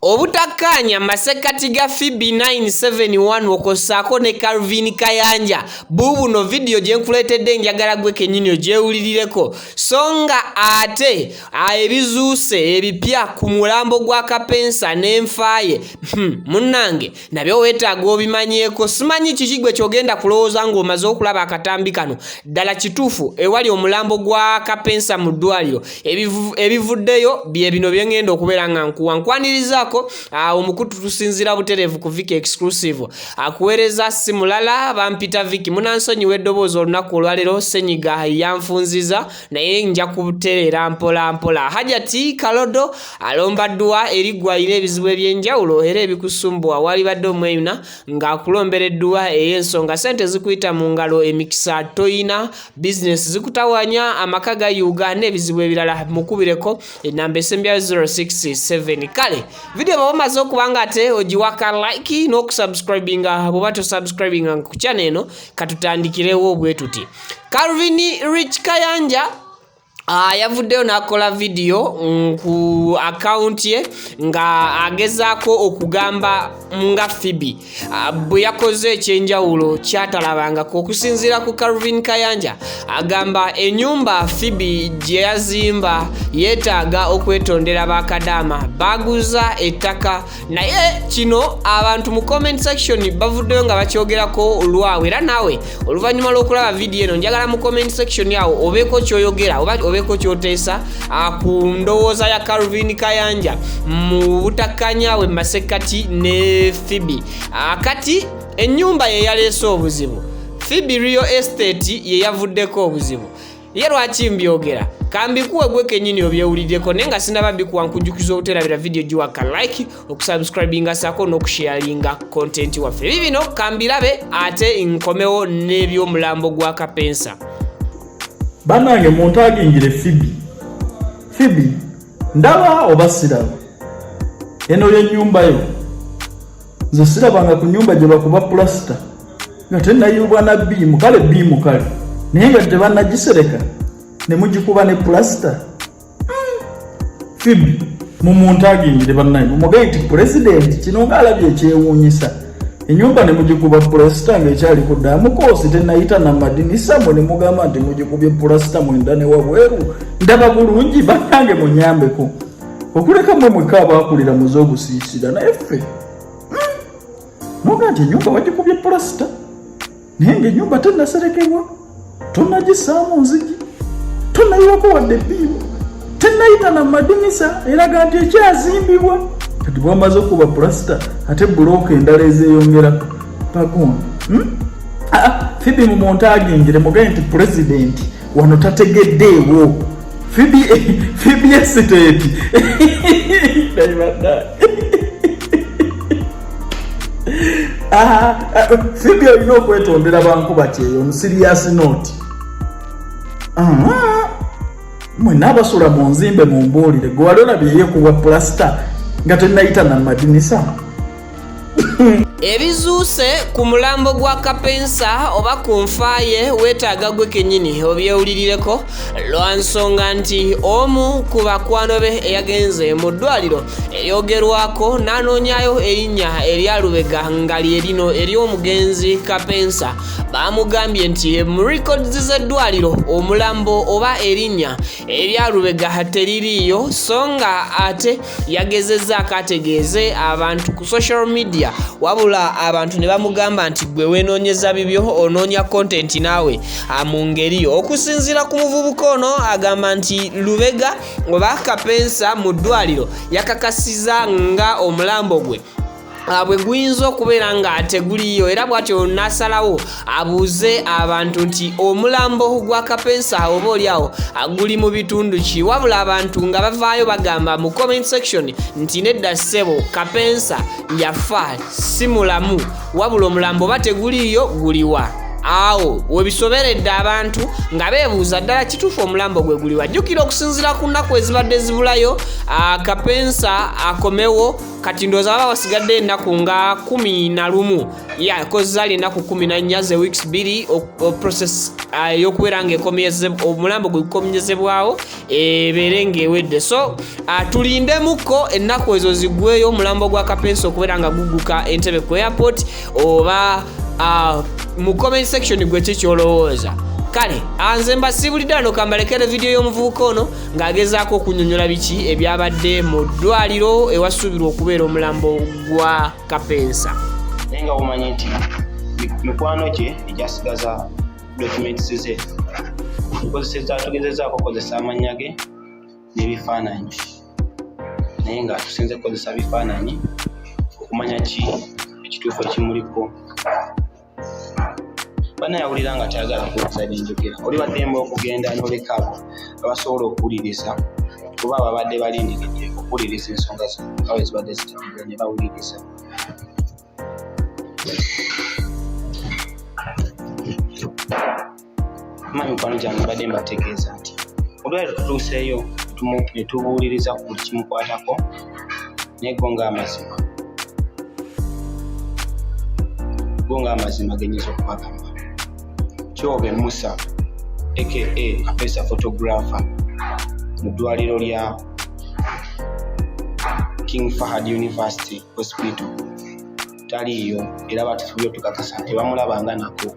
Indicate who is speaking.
Speaker 1: Obutakanya masekati ga Phoebe 971 okosako ne Calvin Kayanja bubu no video je nkuletedde njagala gwe kenyinyo jeulilireko songa ate ebizuse ebipya ku mulambo gwa Kapeesa n'enfaye munnange nabyo wetaaga obimanyeko simanyi kikigwe kyogenda kulowooza ng'omaze okulaba akatambi kano ddala kituufu ewali omulambo gwa Kapeesa mu ddwaliro ebivuddeyo bye bino bye ngenda okubeera nga nkwanirizaako omukutu tusinzira buterevu ku Viki exclusive akuweereza simulala bampita Viki munansonyiwa eddoboozi olunaku olwaleero senyiga yanfunziza naye nja kubutereera mpola mpola Hajati Kalodo alomba dduwa erigwayira ebizibu ebyenjawulo era ebikusumbuwa wali badde omweyuna ng'akulombera edduwa ey'ensonga sente zikuyita mu ngalo emikisa toyina business zikutawanya amaka ga Uganda n'ebizibu ebirala mukubireko enamba esembyayo 067 kale video bamaze okubanga ate ogiwaka like n'okusubscribinga bwoba tosubscribinga ku channel eno katutandikirewo bwe tuti Calvin Rich Kayanja yavuddeyo n'akola video ku account ye nga agezaako okugamba nga Phoebe bwe yakoze ekyenjawulo kyatalabangako okusinziira ku Calvin Kayanja agamba Enyumba Phoebe gye yazimba yeetaaga okwetondera Bakadama baguza ettaka naye kino abantu mu comment section bavuddeyo nga bakyogerako olwawe era naawe oluvannyuma lw'okulaba video eno njagala mu comment section yawo obeeko kyoyogera obeeko kyoteesa ku ndowooza ya Calvin Kayanja mu butakanya we masekati ne Phoebe kati Enyumba ye yaleese obuzibu Phoebe real estate ye yavuddeko obuzibu ye lwaki mbyogera kambikuwe gwe kenyini obyewuliddeko naye nga sinaba bikuwa nkujukiza obuterabira video giwaka like okusubscribinga sako n'okusharinga content waffe bibino kambirabe ate nkomewo n'ebyomulambo gwa Kapeesa
Speaker 2: banange muntagingire Phoebe ndaba oba siraba eno y'ennyumba yo nze sirabanga ku nyumba gye bakuba plaster nga tennayibwa na biimu kale naye nga tebannagisereka ne mugikuba ne plaster Phoebe muntagingire bannange mumugaye nti president kino ng'alabye ekyewuunyisa enyumba ne mugikuba plaster ng'ekyali ku ddaamu koosi tennayita na madinisa mwe ne mugamba nti mugikubye plaster mwenda ne wabweru ndaba bulungi bannange munyambeko okuleka mwe mweka abaakulira muze ogusiisira naye ffe noga nti enyumba bagikubye plaster naye ng'enyumba tennaserekebwa tonnagisaamu nzigi tonnayiwako wadde biimu tennayita na madinisa eraga nti ekyazimbibwa kati bwamaze okuba plaster ate bulooka endala ezeyongerako pagondi Phoebe mumontagingire mugaye nti president wano tategeddeewo Phoebe estate Phoebe olina okwetondera bankuba kyeyo mu serious note mwena abasula mu nzimbe mumbuulire gwe wali olabye yekuba plaster nga tennayita na madinisa
Speaker 1: ebizuuse ku mulambo gwa Kapeesa oba ku nfaaye weetaaga gwe kenyini obyewulireko lwa nsonga nti omu ku bakwano be eyagenze mu ddwaliro eryogerwako n'anoonyayo erinnya erya Lubega nga lye lino ery'omugenzi Kapeesa bamugambye nti mu records z'eddwaliro omulambo oba erinnya erya Lubega teririiyo so nga ate yagezezzaako ategeeze abantu ku social media wabula abantu ne bamugamba nti gwe weenoonyeza bibyo onoonya content naawe mu ngeriyo okusinziira ku muvubuka ono agamba nti Lubega oba Kapeesa mu ddwaliro yakakasiza nga omulambo gwe bwe guyinza okubeera nga teguliyo era bw'atyo n'asalawo abuuze abantu nti omulambo gwa Kapeesa oba oliawo guli mu bitundu ki wabula abantu nga bavaayo bagamba mu comment section nti nedda ssebo Kapeesa yafa si mulamu wabula omulambo oba teguliyo guliwa awo webisoberedde abantu nga beebuuza ddala kituufu omulambo gwe guli wajjukira okusinziira ku nnaku ezibadde zibulayo Kapeesa akomewo kati ndowooza baba basigadde ennaku nga 11 kozi zaali ennaku 14 ze weeks 2 process y'okubeera omulambo gwe gukomyezebwawo ebeere ng'ewedde so tulindemuko ennaku ezo ziggweyo omulambo gwa Kapeesa okubeera nga gugguka Entebbe ku airport oba mu comment section gwe kikyolowooza. Kale anze mbasibulidde wano kambalekere video y'omuvubuka ono ng'agezaako okunyonyola biki ebyabadde mu ddwaliro ewasuubirwa okubeera omulambo gwa Kapeesa.
Speaker 3: Naye nga omanyi nti mikwano gye egyasigaza documents ze tugezezaako okukozesa amannya ge n'ebifaananyi naye nga tusinze kukozesa bifaananyi okumanya ki ekituufu ekimuliko. Banayawulira nga kyagala kuwuliza byenjogera oli baddemba okugenda n'oleka abo abasobola okuwuliriza kuba ababadde balindiridde okuwuliriza ensonga zawe ezibadde zitambula ne bawuliriza. Mami mikwano gyange badde mbategeeza nti olwali tutuuseeyo ne tubuuliriza ku buli kimukwatako naye go ng'amazima genyeza okubagamba. Kyobe Musa aka Kapeesa photographer mu ddwaliro lya King Fahad University Hospital taliyo era batufubye tukakasa nti bamulabanga nako.